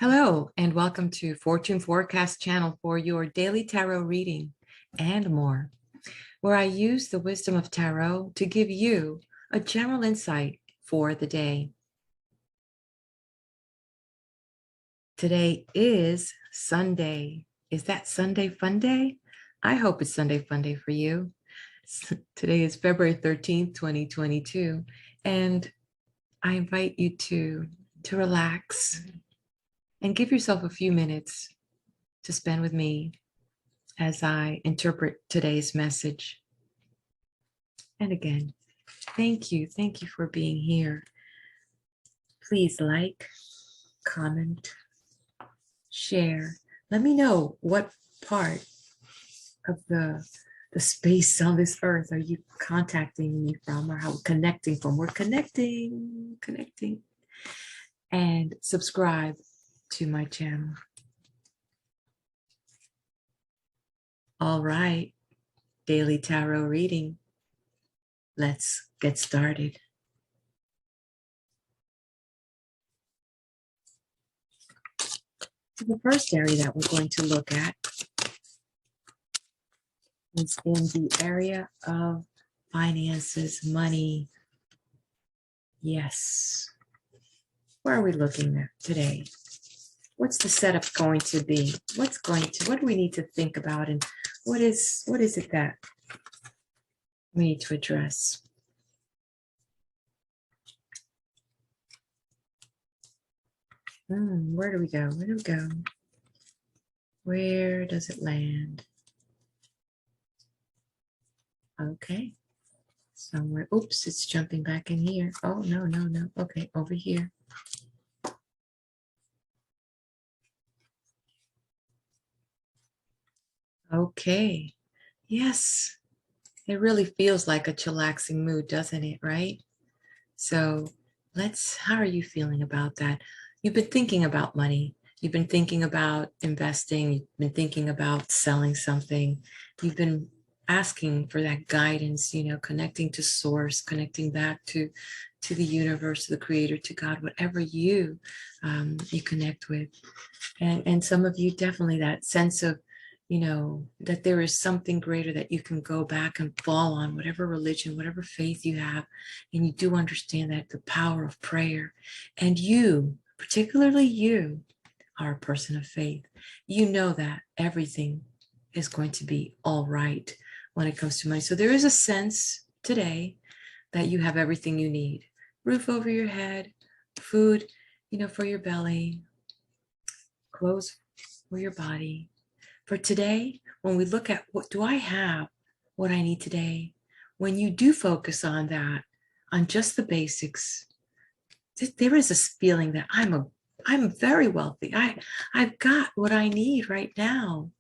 Hello, and welcome to Fortune Forecast channel for your daily tarot reading and more, where I use the wisdom of tarot to give you a general insight for the day. Today is Sunday. Is that Sunday fun day? I hope it's Sunday fun day for you. Today is February 13th, 2022, and I invite you to relax and give yourself a few minutes to spend with me as I interpret today's message. And again, thank you. Thank you for being here. Please like, comment, share. Let me know what part of the space on this earth are you contacting me from, or how we're connecting from. We're connecting. And subscribe to my channel. All right, daily tarot reading. Let's get started. So the first area that we're going to look at is in the area of finances, money. Yes. Where are we looking at today? What's the setup going to be? What do we need to think about, and what is it that we need to address? Where do we go? Where does it land? Okay. Somewhere. Oops, it's jumping back in here. Oh, no. Okay, over here. Okay. Yes. It really feels like a chillaxing mood, doesn't it? Right? So how are you feeling about that? You've been thinking about money. You've been thinking about investing. You've been thinking about selling something. You've been asking for that guidance, connecting to source, connecting back to the universe, to the creator, to God, whatever you connect with. And some of you, definitely that sense of, that there is something greater that you can go back and fall on, whatever religion, whatever faith you have. And you do understand that the power of prayer. And you, particularly you, are a person of faith. You know that everything is going to be all right when it comes to money. So there is a sense today that you have everything you need. Roof over your head, food, for your belly, clothes for your body. For today, when we look at what do I have, what I need today, when you do focus on that, on just the basics, there is this feeling that I'm very wealthy. I've got what I need right now.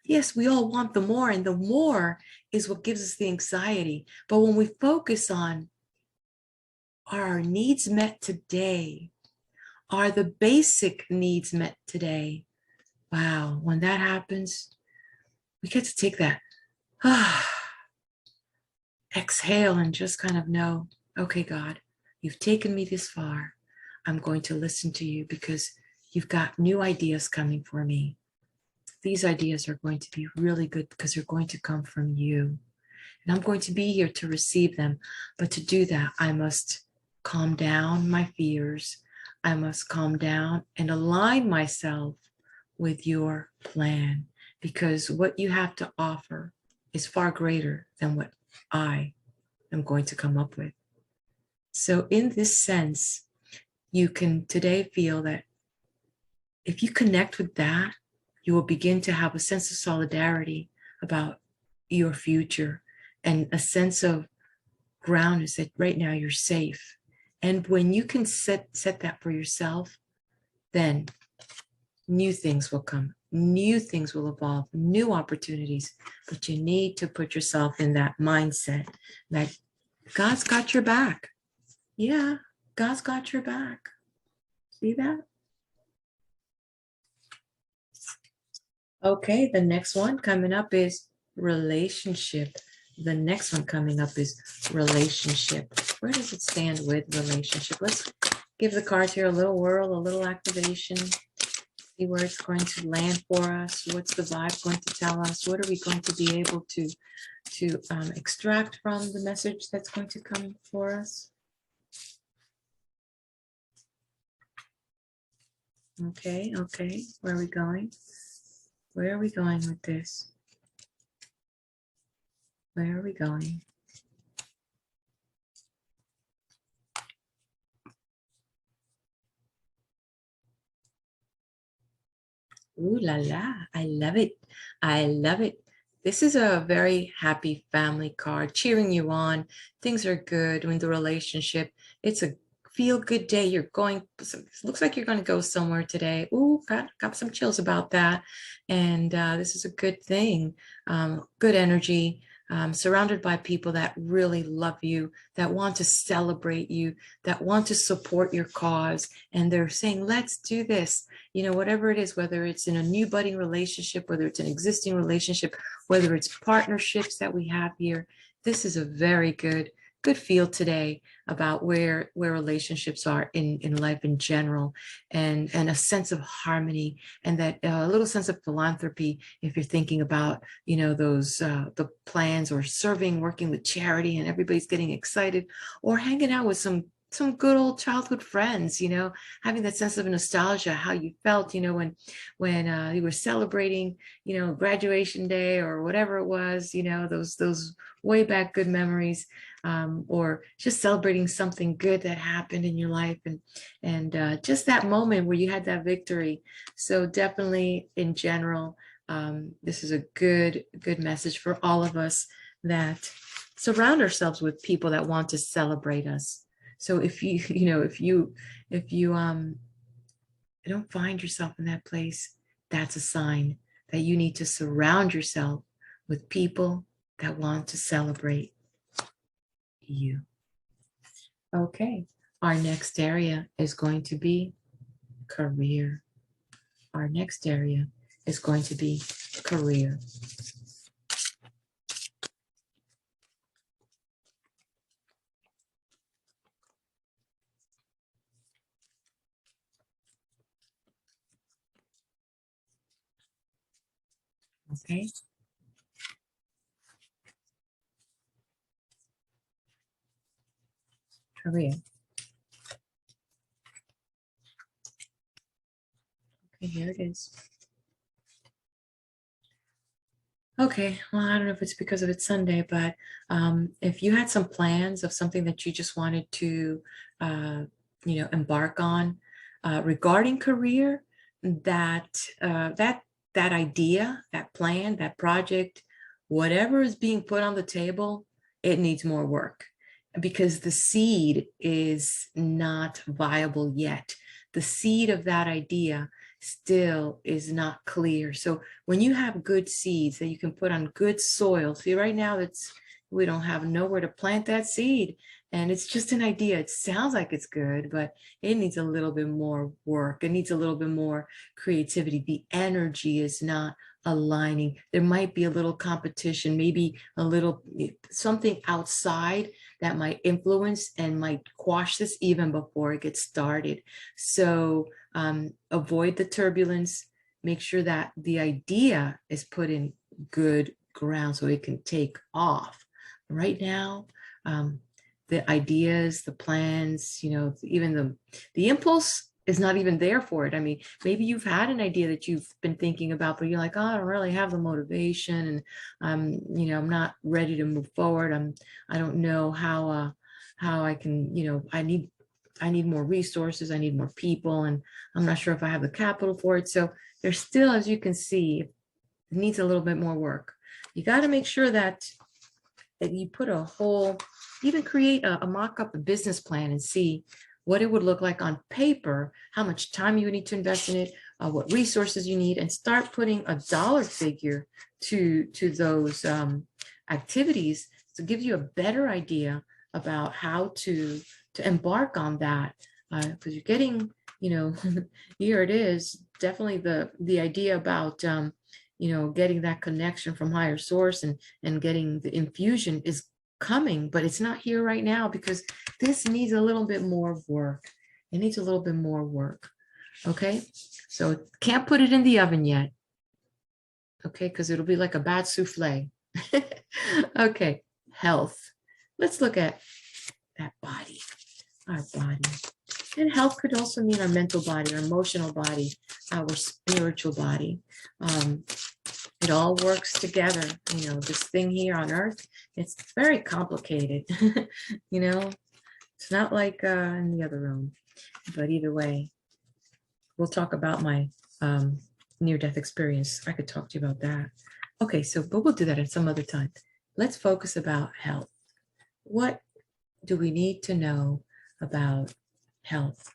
Yes, we all want the more, and the more is what gives us the anxiety. But when we focus on, are our needs met today? Are the basic needs met today? Wow, when that happens, we get to take that exhale and just kind of know, okay, God, you've taken me this far. I'm going to listen to you because you've got new ideas coming for me. These ideas are going to be really good because they're going to come from you. And I'm going to be here to receive them. But to do that, I must calm down my fears. I must calm down and align myself with your plan, because what you have to offer is far greater than what I am going to come up with. So in this sense, you can today feel that if you connect with that, you will begin to have a sense of solidarity about your future and a sense of groundedness that right now you're safe. And when you can set that for yourself, then new things will come, new things will evolve, new opportunities. But you need to put yourself in that mindset that God's got your back. Yeah, God's got your back. See that? Okay, the next one coming up is relationship. The next one coming up is relationship. Where does it stand with relationship? Let's give the cards here a little whirl, a little activation. see where it's going to land for us. What's the vibe going to tell us? What are we going to be able to extract from the message that's going to come for us? Okay, okay. Where are we going? Where are we going with this? Where are we going? Ooh la la, I love it. I love it. This is a very happy family card, cheering you on. Things are good in the relationship. It's a feel good day. You're going, looks like you're going to go somewhere today. Ooh, got some chills about that. And this is a good thing. Good energy. Surrounded by people that really love you, that want to celebrate you, that want to support your cause. And they're saying, let's do this. You know, whatever it is, whether it's in a new budding relationship, whether it's an existing relationship, whether it's partnerships that we have here, this is a very good feel today about where relationships are in life in general, and a sense of harmony, and that a little sense of philanthropy if you're thinking about, you know, those the plans, or serving, working with charity, and everybody's getting excited, or hanging out with some good old childhood friends, you know, having that sense of nostalgia, how you felt, you know, when you were celebrating, you know, graduation day or whatever it was, you know, those way back good memories, or just celebrating something good that happened in your life, and just that moment where you had that victory. So definitely in general, this is a good message for all of us, that surround ourselves with people that want to celebrate us. So if you, you know, if you don't find yourself in that place, that's a sign that you need to surround yourself with people that want to celebrate you. Okay, our next area is going to be career. Our next area is going to be career. Okay. Career. Okay, here it is. Okay, well, I don't know if it's because of it's Sunday, but if you had some plans of something that you just wanted to, you know, embark on regarding career, that that idea, that plan, that project, whatever is being put on the table, it needs more work, because the seed is not viable yet. The seed of that idea still is not clear. So when you have good seeds that you can put on good soil, see, right now we don't have nowhere to plant that seed, and it's just an idea. It sounds like it's good, but it needs a little bit more work. It needs a little bit more creativity. The energy is not aligning. There might be a little competition, maybe a little something outside that might influence and might quash this even before it gets started. So avoid the turbulence. Make sure that the idea is put in good ground so it can take off. Right now, the ideas, the plans, you know, even the impulse is not even there for it. I mean, maybe you've had an idea that you've been thinking about, but you're like, oh, I don't really have the motivation, and you know, I'm not ready to move forward. I don't know how I can, you know, I need more resources, I need more people, and I'm not sure if I have the capital for it. So there's still, as you can see, it needs a little bit more work. You got to make sure that you put a whole, even create a mock-up, a business plan, and see what it would look like on paper, how much time you need to invest in it, what resources you need, and start putting a dollar figure to those activities to give you a better idea about how to embark on that, because you're getting, you know, here it is, definitely the idea about you know, getting that connection from higher source, and getting the infusion is coming, but it's not here right now, because this needs a little bit more work. It needs a little bit more work. Okay, so can't put it in the oven yet. Okay, because it'll be like a bad souffle. Okay, health. Let's look at that body, our body. And health could also mean our mental body, our emotional body, our spiritual body. Um, it all works together. You know, this thing here on earth, it's very complicated. You know, it's not like in the other room, but either way, we'll talk about my near-death experience. I could talk to you about that. Okay, so, but we'll do that at some other time. Let's focus about health. What do we need to know about health?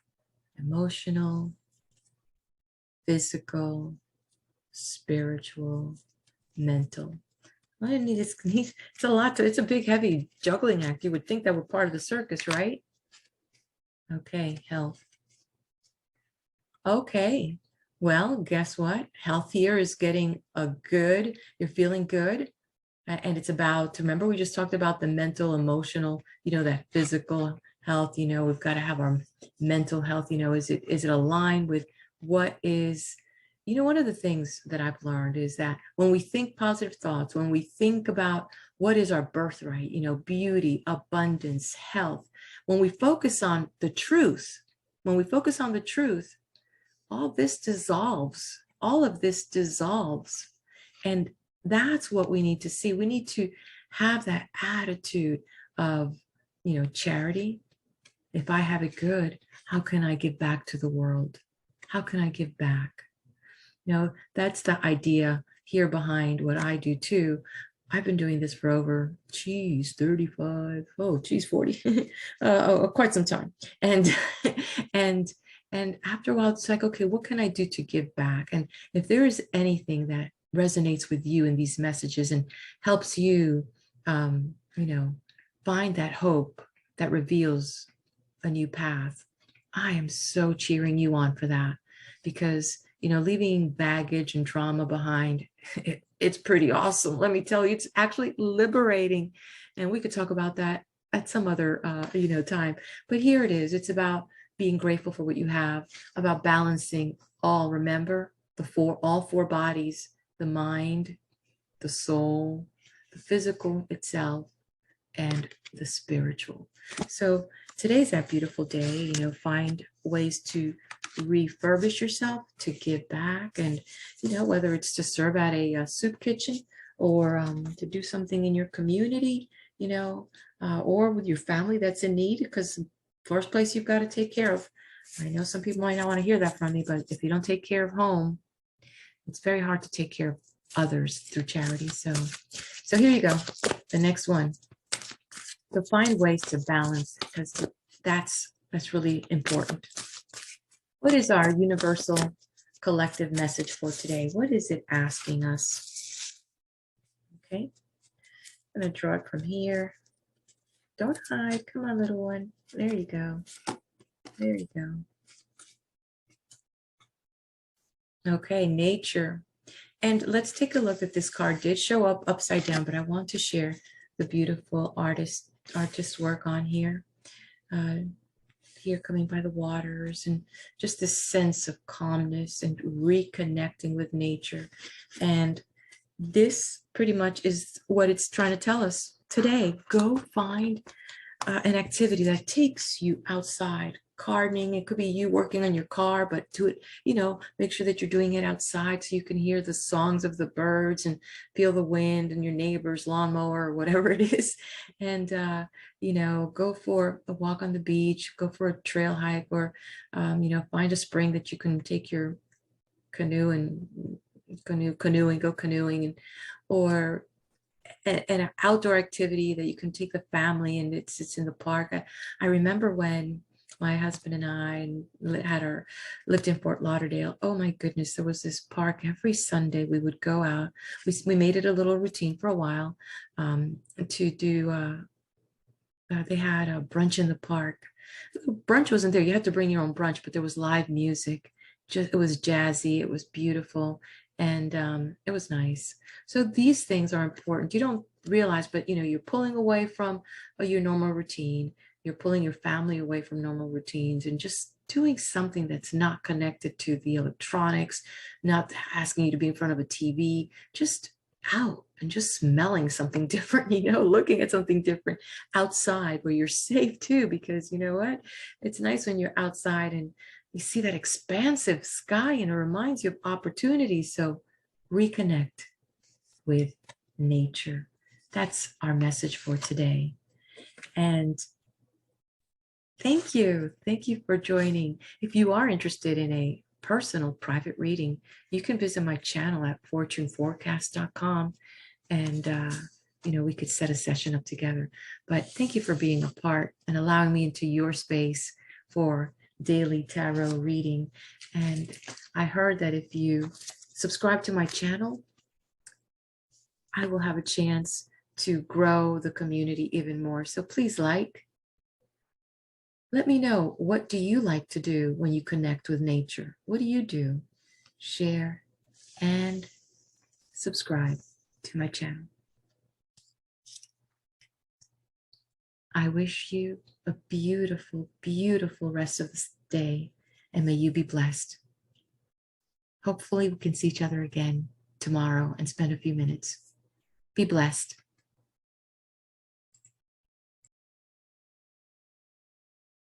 Emotional, physical, spiritual, mental. Well, I mean, it's a lot to, it's a big, heavy juggling act. You would think that we're part of the circus, right? Okay, health. Okay, well, guess what? Health here is getting a good, you're feeling good. And it's about, remember, we just talked about the mental, emotional, you know, that physical health, you know, we've got to have our mental health, you know, is it aligned with what is, you know, one of the things that I've learned is that when we think positive thoughts, when we think about what is our birthright, you know, beauty, abundance, health, when we focus on the truth, when we focus on the truth, all this dissolves, all of this dissolves. And that's what we need to see. We need to have that attitude of, you know, charity. If I have it good, how can I give back to the world? How can I give back? You know, that's the idea here behind what I do too. I've been doing this for over, 35, 40, quite some time. And, and, and after a while, it's like, okay, what can I do to give back? And if there is anything that resonates with you in these messages and helps you, you know, find that hope that reveals a new path, I am so cheering you on for that, because, you know, leaving baggage and trauma behind, it's pretty awesome. Let me tell you, it's actually liberating. And we could talk about that at some other, you know, time. But here it is. It's about being grateful for what you have, about balancing all. Remember all four bodies, the mind, the soul, the physical itself, and the spiritual. So today's that beautiful day, you know, find ways to refurbish yourself, to give back. And, you know, whether it's to serve at a soup kitchen or to do something in your community, you know, or with your family that's in need, because first place you've got to take care of. I know some people might not want to hear that from me, but if you don't take care of home, it's very hard to take care of others through charity. So here you go. The next one. So find ways to balance, because that's really important. What is our universal collective message for today? What is it asking us? Okay, I'm going to draw it from here. Don't hide. Come on, little one. There you go. There you go. Okay, nature. And let's take a look at this card. It did show up upside down, but I want to share the beautiful artist work on here. Here coming by the waters, and just this sense of calmness and reconnecting with nature. And this pretty much is what it's trying to tell us today. Go find an activity that takes you outside. Gardening, it could be you working on your car, but do it, you know, make sure that you're doing it outside so you can hear the songs of the birds and feel the wind and your neighbor's lawnmower or whatever it is. And, you know, go for a walk on the beach, go for a trail hike, or, you know, find a spring that you can take your canoe and go canoeing, and, or an outdoor activity that you can take the family, and it's in the park. I remember when my husband and I lived in Fort Lauderdale. Oh my goodness, there was this park every Sunday. We would go out. We made it a little routine for a while to do. They had a brunch in the park. Brunch wasn't there. You had to bring your own brunch, but there was live music. It was jazzy. It was beautiful, and it was nice. So these things are important. You don't realize, but you know, you're pulling away from your normal routine. You're pulling your family away from normal routines, and just doing something that's not connected to the electronics, not asking you to be in front of a TV, just out and just smelling something different, looking at something different outside where you're safe too, because you know what? It's nice when you're outside and you see that expansive sky and it reminds you of opportunities. So reconnect with nature. That's our message for today. And thank you. Thank you for joining. If you are interested in a personal private reading, you can visit my channel at fortuneforecast.com and we could set a session up together. But thank you for being a part and allowing me into your space for daily tarot reading. And I heard that if you subscribe to my channel, I will have a chance to grow the community even more. So please let me know, what do you like to do when you connect with nature? What do you do? Share and subscribe to my channel. I wish you a beautiful, beautiful rest of this day, and may you be blessed. Hopefully we can see each other again tomorrow and spend a few minutes. Be blessed.